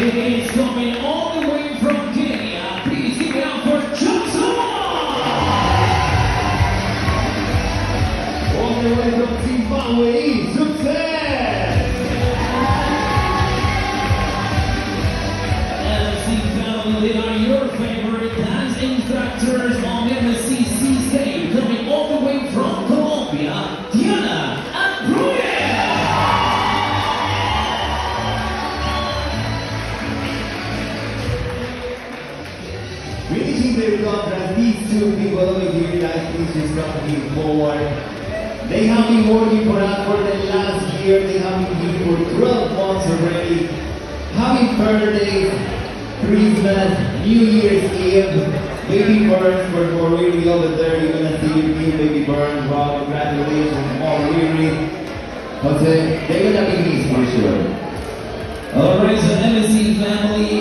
It is coming all the way from Kenya. Please give it up for Joshua! All the way from Zimbabwe, success! LSC family, they are your favorite dance instructors on MSCC stage. Coming all the way from Colombia, Diana and Bruno! Finishing their contrast, these two people over here, guys, please just come here forward. They have been working for us for the last year. They have been here for 12 months already. Happy birthday, Christmas, New Year's Eve. Baby Burns for Riri over there. You're gonna see your new Baby Burns. Wow, congratulations, all Riri. Jose, they're gonna be missed for sure. Alright, so MSC family,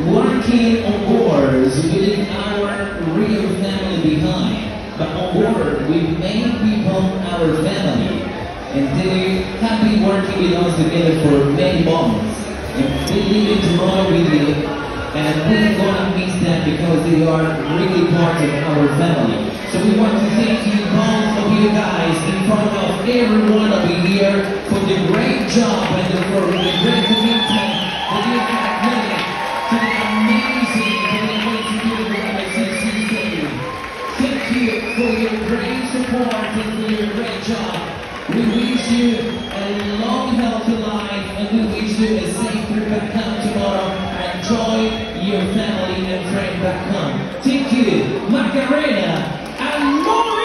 working on board, so we leave our real family behind. But on board, we made people our family. And they have been working with us together for many months. And they live in Toronto with you. And we're gonna miss them because they are really part of our family. So we want to thank you, both of you guys, in front of everyone over here for the great job and for the great commitment that you have made to the amazing MSCC. Thank you for your great support and for your great job. We wish you a long, healthy life, and we wish you a safe trip back home tomorrow. Enjoy your family and friends back home. Thank you, Macarena and Maureen!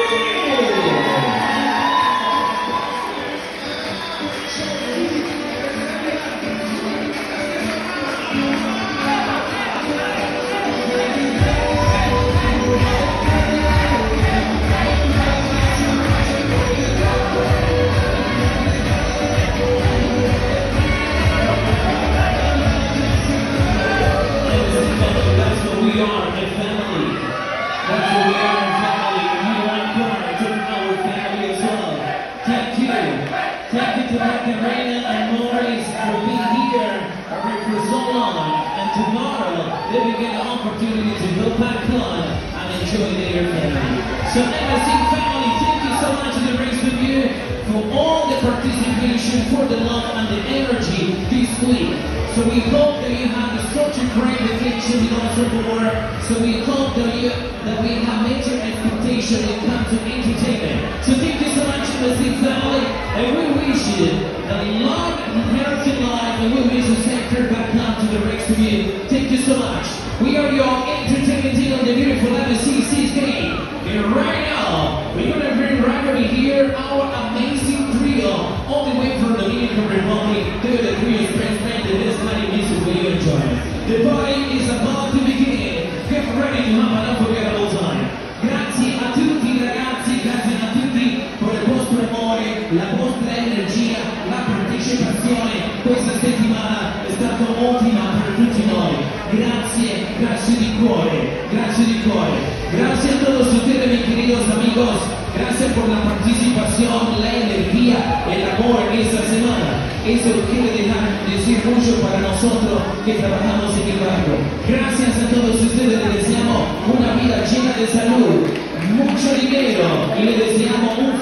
We are a family. That's what we are, a family. You are part of our family as well. Thank you. Thank you to Macarena and Maurice for being here for so long. And tomorrow, they will get an opportunity to go back on and enjoy their family. So MSC family, thank you so much to the rest of you for all the participation, for the love and the energy this week. So we hope that you have such a great vacation with us aboard. So we hope that we have met your expectation when it comes to entertainment. So thank you so much, MSC family, and we wish you a long and healthy life, and we wish you safe trip back home to the rest of you. Thank you so much. We are your entertainment team on the beautiful MSCC stage. And right now, we're gonna bring right over here our amazing trio, all the way from the Dominican Republic. They're the trio friends, the best kind of music we enjoy. The party is about to begin. Get ready to have an unforgettable time. Grazie a tutti ragazzi, grazie a tutti per il vostro amore, la vostra energia, la partecipazione. Questa settimana è stata ottima per tutti noi. Grazie, grazie di cuore, grazie di cuore. Gracias a todos ustedes, mis queridos amigos. Gracias por la participación, la energía, el amor en esta semana. Eso quiere decir mucho para nosotros que trabajamos en el barrio. Gracias a todos ustedes, les deseamos una vida llena de salud, mucho dinero y les deseamos un